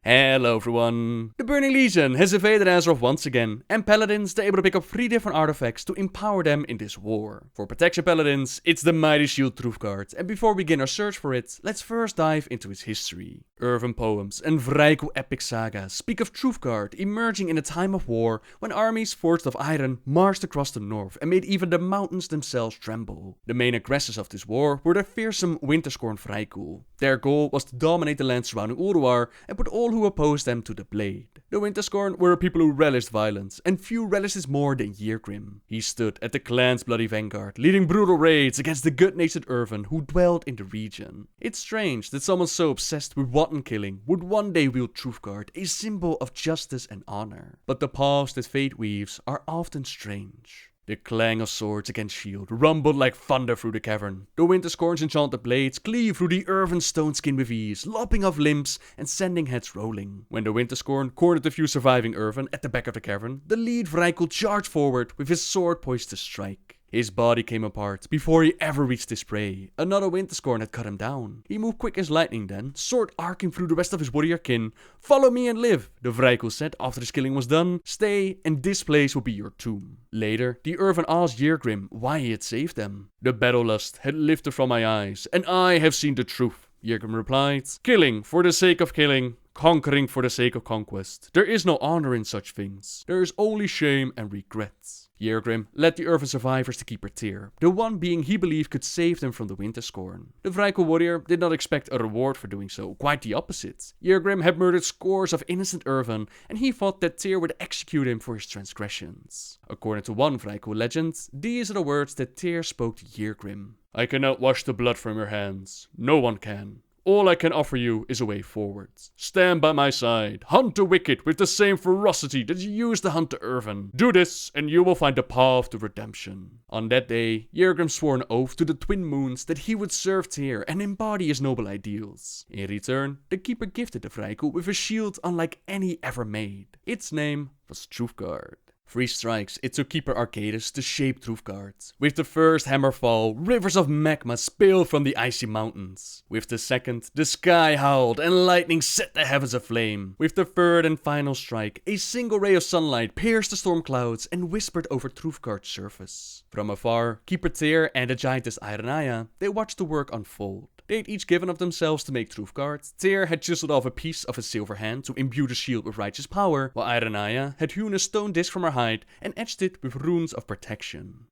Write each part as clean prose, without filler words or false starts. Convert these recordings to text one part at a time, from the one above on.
Hello everyone! The Burning Legion has invaded Azeroth once again, and Paladins are able to pick up 3 different artifacts to empower them in this war. For Protection Paladins, it's the mighty shield Truthguard, and before we begin our search for it, let's first dive into its history. Irvan poems and Vrykul epic sagas speak of Truthguard emerging in a time of war when armies forged of iron marched across the north and made even the mountains themselves tremble. The main aggressors of this war were the fearsome Scorn Vrykul. Their goal was to dominate the land surrounding Ulduar and put all who opposed them to the blade. The Scorn were people who relished violence, and few relished this more than Yggdrasil. He stood at the clan's bloody vanguard, leading brutal raids against the good-natured Irvan who dwelled in the region. It's strange that someone so obsessed with wanton killing would one day wield Truthguard, a symbol of justice and honor. But the paths that fate weaves are often strange. The clang of swords against shield rumbled like thunder through the cavern. The Scorn's enchanted blades cleave through the Irvan stone skin with ease, lopping off limbs and sending heads rolling. When the Scorn cornered the few surviving Irvan at the back of the cavern, the lead Vrykul charged forward with his sword poised to strike. His body came apart before he ever reached his prey. Another Scorn had cut him down. He moved quick as lightning then, sword arcing through the rest of his warrior kin. "Follow me and live," the Vrykul said after his killing was done. "Stay, and this place will be your tomb." Later, the Irvan asked Yggdrasil why he had saved them. "The battle lust had lifted from my eyes, and I have seen the truth," Yggdrasil replied. "Killing for the sake of killing. Conquering for the sake of conquest. There is no honor in such things. There is only shame and regret." Yggdrasil led the Irvan survivors to Keeper Tyr, the one being he believed could save them from the Scorn. The Vrykul warrior did not expect a reward for doing so, quite the opposite. Yggdrasil had murdered scores of innocent Irvan, and he thought that Tyr would execute him for his transgressions. According to one Vrykul legend, these are the words that Tyr spoke to Yggdrasil. "I cannot wash the blood from your hands. No one can. All I can offer you is a way forward. Stand by my side. Hunt the wicked with the same ferocity that you used to hunt the Irvan. Do this, and you will find the path to redemption." On that day, Yggdrasil swore an oath to the twin moons that he would serve Tyr and embody his noble ideals. In return, the Keeper gifted the Vrykul with a shield unlike any ever made. Its name was Truthguard. 3 strikes it took Keeper Arcadus to shape Truthguard. With the first hammer fall, rivers of magma spilled from the icy mountains. With the second, the sky howled and lightning set the heavens aflame. With the third and final strike, a single ray of sunlight pierced the storm clouds and whispered over Truthguard's surface. From afar, Keeper Tyr and the giantess Iranaya, they watched the work unfold. They had each given of themselves to make Truthguard. Tyr had chiseled off a piece of his silver hand to imbue the shield with righteous power, while Iranaya had hewn a stone disc from her hide and etched it with runes of protection.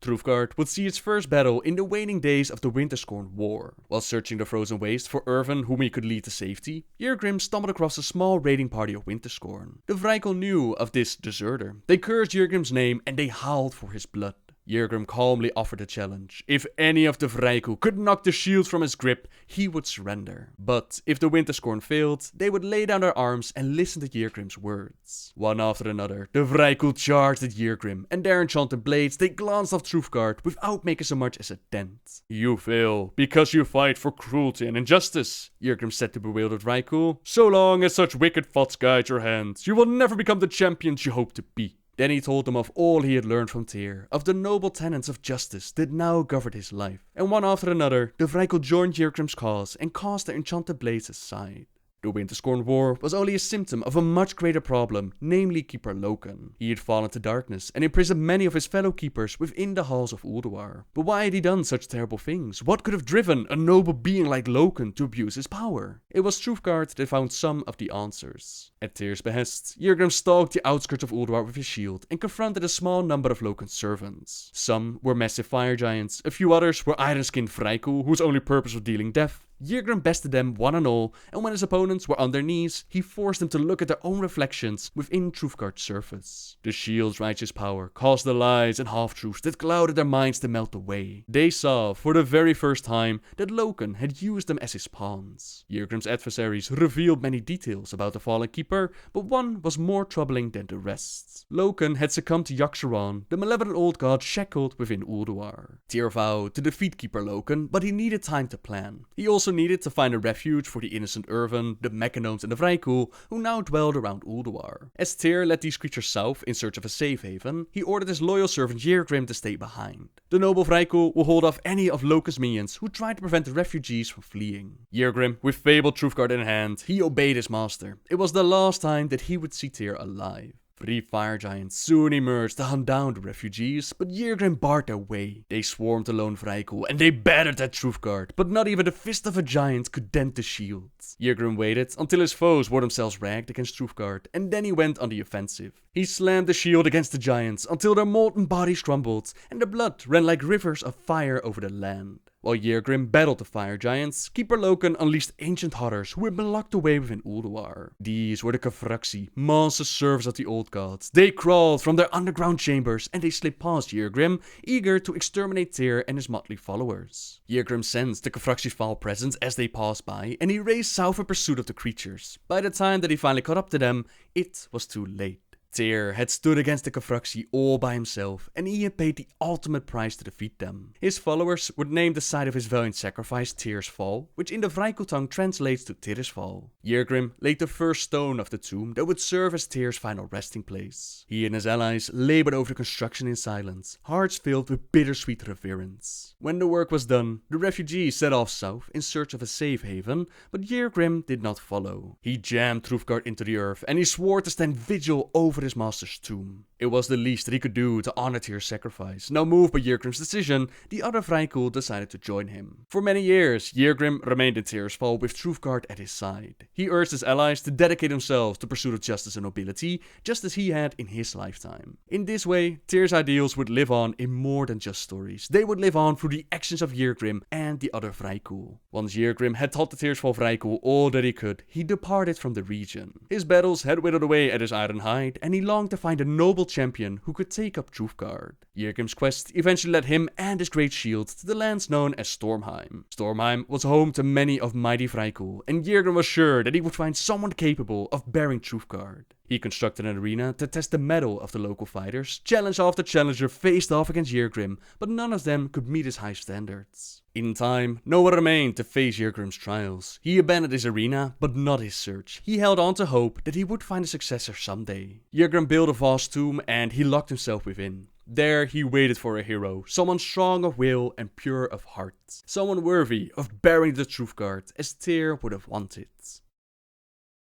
Truthguard would see its first battle in the waning days of the Scorn War. While searching the frozen waste for Irvan whom he could lead to safety, Yggdrasil stumbled across a small raiding party of Scorn. The Vrykul knew of this deserter. They cursed Yggdrasil's name and they howled for his blood. Yggdrasil calmly offered a challenge. If any of the Vrykul could knock the shield from his grip, he would surrender. But if the Scorn failed, they would lay down their arms and listen to Yggdrasil's words. One after another, the Vrykul charged at Yggdrasil, and their enchanted blades they glanced off Truthguard without making so much as a dent. "You fail, because you fight for cruelty and injustice," Yggdrasil said to bewildered Vrykul. "So long as such wicked thoughts guide your hands, you will never become the champions you hope to be." Then he told them of all he had learned from Tyr, of the noble tenets of justice that now governed his life. And one after another, the Vrykul joined Yggdrasil's cause and cast their enchanted blades aside. The Scorn War was only a symptom of a much greater problem, namely Keeper Loken. He had fallen to darkness and imprisoned many of his fellow keepers within the halls of Ulduar. But why had he done such terrible things? What could have driven a noble being like Loken to abuse his power? It was Truthguard that found some of the answers. At Tyr's behest, Yggdrasil stalked the outskirts of Ulduar with his shield and confronted a small number of Loken's servants. Some were massive fire giants, a few others were iron-skinned Vrykul whose only purpose was dealing death. Yggdrasil bested them one and all, and when his opponents were on their knees, he forced them to look at their own reflections within Truthguard's surface. The shield's righteous power caused the lies and half-truths that clouded their minds to melt away. They saw, for the very first time, that Loken had used them as his pawns. Yggdrasil's adversaries revealed many details about the fallen keeper, but one was more troubling than the rest. Loken had succumbed to Yogg-Saron, the malevolent old god shackled within Ulduar. Tyr vowed to defeat Keeper Loken, but he needed time to plan. He also also needed to find a refuge for the innocent Irvan, the Mechanomes and the Vrykul, who now dwelled around Ulduar. As Tyr led these creatures south in search of a safe haven, he ordered his loyal servant Yrgrim to stay behind. The noble Vrykul will hold off any of Locust's minions who tried to prevent the refugees from fleeing. Yrgrim, with fabled Truthguard in hand, he obeyed his master. It was the last time that he would see Tyr alive. 3 fire giants soon emerged to hunt down the refugees, but Yrgrim barred their way. They swarmed the lone Vrykul and they battered at Truthguard, but not even the fist of a giant could dent the shields. Yrgrim waited until his foes wore themselves ragged against Truthguard, and then he went on the offensive. He slammed the shield against the giants until their molten bodies crumbled, and the blood ran like rivers of fire over the land. While Yrgrim battled the fire giants, Keeper Loken unleashed ancient horrors who had been locked away within Ulduar. These were the Kafraxi, monster servants of the old gods. They crawled from their underground chambers and they slipped past Yrgrim, eager to exterminate Tyr and his motley followers. Yrgrim sensed the Kafraxi's foul presence as they passed by, and he raced south in pursuit of the creatures. By the time that he finally caught up to them, it was too late. Tyr had stood against the Kafraxi all by himself, and he had paid the ultimate price to defeat them. His followers would name the site of his valiant sacrifice Tyr's Fall, which in the Vrykul tongue translates to Tyr's Fall. Yrgrim laid the first stone of the tomb that would serve as Tyr's final resting place. He and his allies labored over the construction in silence, hearts filled with bittersweet reverence. When the work was done, the refugees set off south in search of a safe haven, but Yrgrim did not follow. He jammed Truthguard into the earth, and he swore to stand vigil over his master's tomb. It was the least that he could do to honor Tyr's sacrifice. Now moved by Yrgrim's decision, the other Vrykul decided to join him. For many years, Yrgrim remained in Tyr's Fall with Truthguard at his side. He urged his allies to dedicate themselves to pursuit of justice and nobility, just as he had in his lifetime. In this way, Tyr's ideals would live on in more than just stories. They would live on through the actions of Yrgrim and the other Vrykul. Once Yrgrim had taught the Tyr's Fall Vrykul all that he could, he departed from the region. His battles had withered away at his iron hide, and he longed to find a noble champion who could take up Truthguard. Yrgrim's quest eventually led him and his great shield to the lands known as Stormheim. Stormheim was home to many of mighty Vrykul, and Yrgrim was sure that he would find someone capable of bearing Truthguard. He constructed an arena to test the mettle of the local fighters. Challenge after challenger faced off against Yrgrim, but none of them could meet his high standards. In time, no one remained to face Yrgrim's trials. He abandoned his arena, but not his search. He held on to hope that he would find a successor someday. Yrgrim built a vast tomb and he locked himself within. There he waited for a hero, someone strong of will and pure of heart. Someone worthy of bearing the Truthguard as Tyr would have wanted.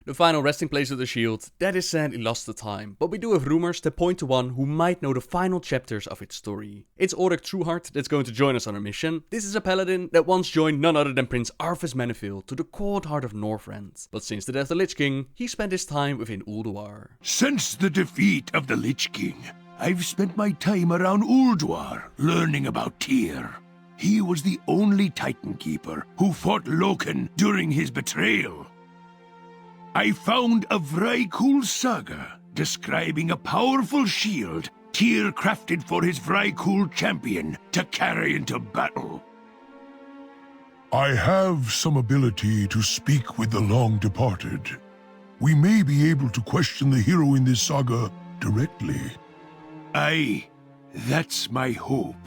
The final resting place of the shield, that is sadly lost to time, but we do have rumors that point to one who might know the final chapters of its story. It's Auric Trueheart that's going to join us on our mission. This is a paladin that once joined none other than Prince Arthas Menethil to the cold heart of Northrend. But since the death of the Lich King, he spent his time within Ulduar. Since the defeat of the Lich King, I've spent my time around Ulduar, learning about Tyr. He was the only Titan Keeper who fought Loken during his betrayal. I found a Vrykul saga describing a powerful shield Tyr crafted for his Vrykul champion to carry into battle. I have some ability to speak with the long-departed. We may be able to question the hero in this saga directly. Aye, that's my hope.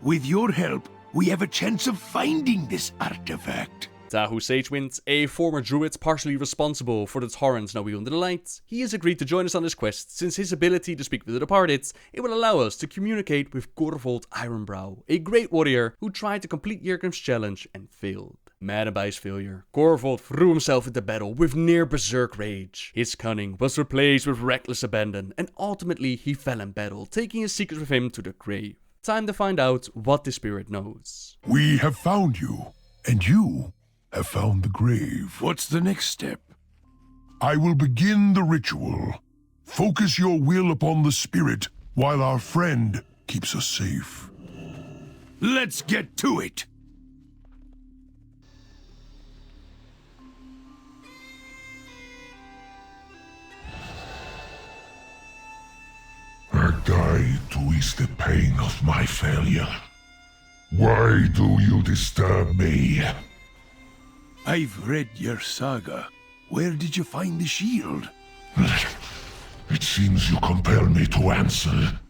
With your help, we have a chance of finding this artifact. Tahu Sagewind, a former druid partially responsible for the torrents now wielding the light, he has agreed to join us on this quest since his ability to speak with the departed, it will allow us to communicate with Gorvold Ironbrow, a great warrior who tried to complete Yrgrim's challenge and failed. Maddened by his failure, Gorvold threw himself into battle with near berserk rage. His cunning was replaced with reckless abandon, and ultimately he fell in battle, taking his secrets with him to the grave. Time to find out what the spirit knows. We have found you, and you have found the grave. What's the next step? I will begin the ritual. Focus your will upon the spirit while our friend keeps us safe. Let's get to it! I die to ease the pain of my failure. Why do you disturb me? I've read your saga. Where did you find the shield? It seems you compel me to answer.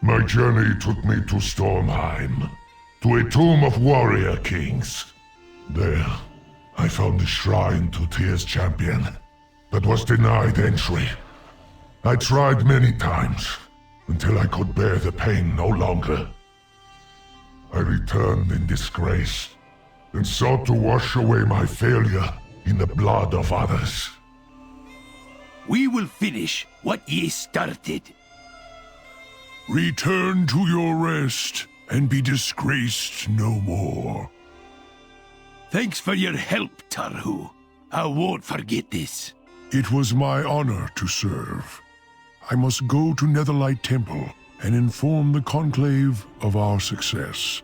My journey took me to Stormheim, to a tomb of warrior kings. There, I found a shrine to Tyr's champion, but was denied entry. I tried many times, until I could bear the pain no longer. I returned in disgrace, and sought to wash away my failure in the blood of others. We will finish what ye started. Return to your rest, and be disgraced no more. Thanks for your help, Tarhu. I won't forget this. It was my honor to serve. I must go to Netherlight Temple and inform the Conclave of our success.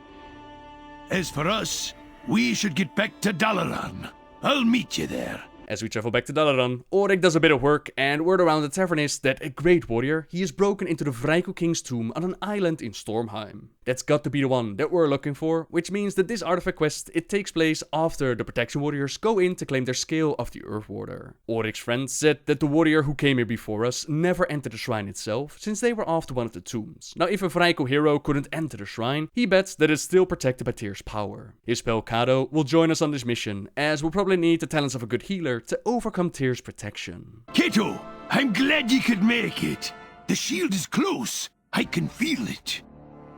As for us, we should get back to Dalaran. I'll meet you there. As we travel back to Dalaran, Auric does a bit of work, and word around the tavern is that a great warrior, he is broken into the Vraiku King's tomb on an island in Stormheim. That's got to be the one that we're looking for, which means that this artifact quest, it takes place after the Protection Warriors go in to claim their scale of the Earth Warder. Auric's friend said that the warrior who came here before us never entered the shrine itself, since they were after one of the tombs. Now if a Vraiku hero couldn't enter the shrine, he bets that it's still protected by Tyr's power. His pal Kado will join us on this mission, as we'll probably need the talents of a good healer to overcome Tyr's protection. Keto, I'm glad you could make it. The shield is close. I can feel it.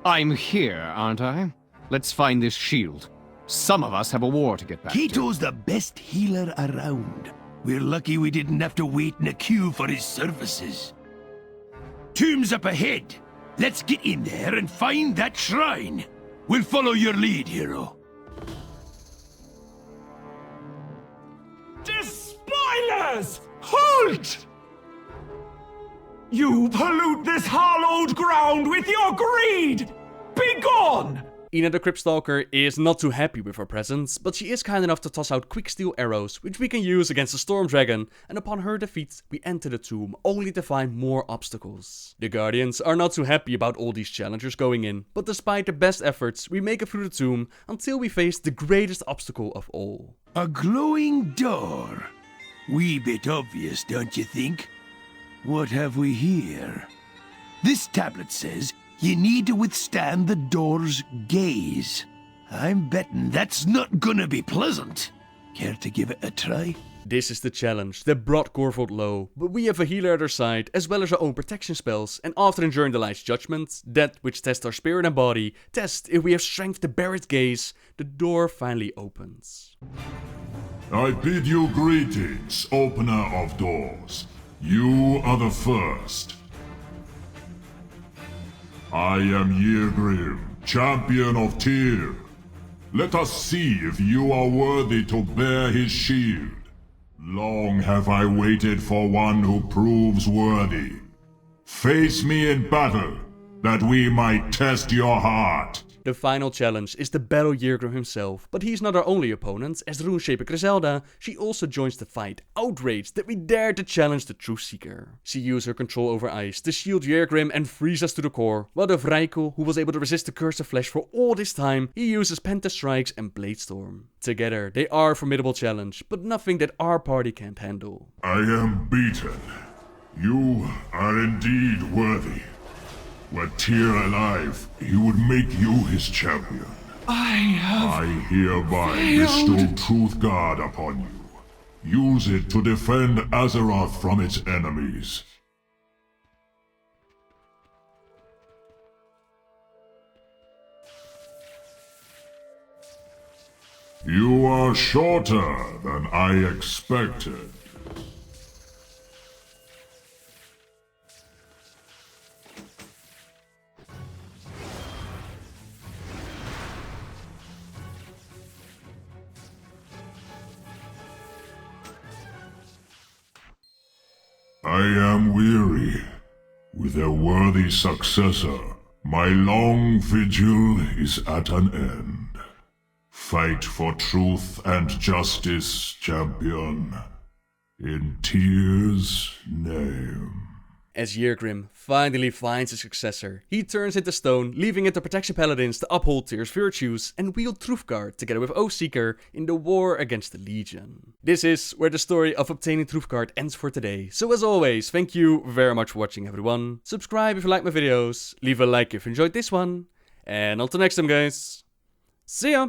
I'm here, aren't I? Let's find this shield. Some of us have a war to get back to. Keto's the best healer around. We're lucky we didn't have to wait in a queue for his services. Tomb's up ahead. Let's get in there and find that shrine. We'll follow your lead, hero. Despoilers! Halt! You pollute this hallowed ground with your greed! Begone! Ina the Cryptstalker is not too happy with her presence, but she is kind enough to toss out quick steel arrows, which we can use against the Storm Dragon, and upon her defeat, we enter the tomb, only to find more obstacles. The Guardians are not too happy about all these challengers going in, but despite their best efforts, we make it through the tomb until we face the greatest obstacle of all. A glowing door. Wee bit obvious, don't you think? What have we here? This tablet says you need to withstand the door's gaze. I'm betting that's not gonna be pleasant. Care to give it a try? This is the challenge that brought Corvold low, but we have a healer at our side, as well as our own protection spells, and after enduring the Light's Judgment, that which tests our spirit and body, test if we have strength to bear its gaze, the door finally opens. I bid you greetings, opener of doors. You are the first. I am Yrgrim, champion of Tyr. Let us see if you are worthy to bear his shield. Long have I waited for one who proves worthy. Face me in battle, that we might test your heart. The final challenge is to battle Yrgrim himself, but he's not our only opponent, as Runeshaper Griselda, she also joins the fight, outraged that we dare to challenge the Truthseeker. She used her control over ice to shield Yrgrim and freeze us to the core, while the Vraiku, who was able to resist the Curse of Flesh for all this time, he uses Penta Strikes and Bladestorm. Together, they are a formidable challenge, but nothing that our party can't handle. I am beaten. You are indeed worthy. Were Tyr alive, he would make you his champion. I hereby bestow Truthguard upon you. Use it to defend Azeroth from its enemies. You are shorter than I expected. I am weary. With a worthy successor, my long vigil is at an end. Fight for truth and justice, champion. In Tyr's name. As Yrgrim finally finds a successor, he turns into stone, leaving it to Protection Paladins to uphold Tyr's virtues and wield Truthguard together with Oathseeker in the war against the Legion. This is where the story of obtaining Truthguard ends for today, so as always, thank you very much for watching everyone. Subscribe if you like my videos, leave a like if you enjoyed this one, and until next time guys, see ya!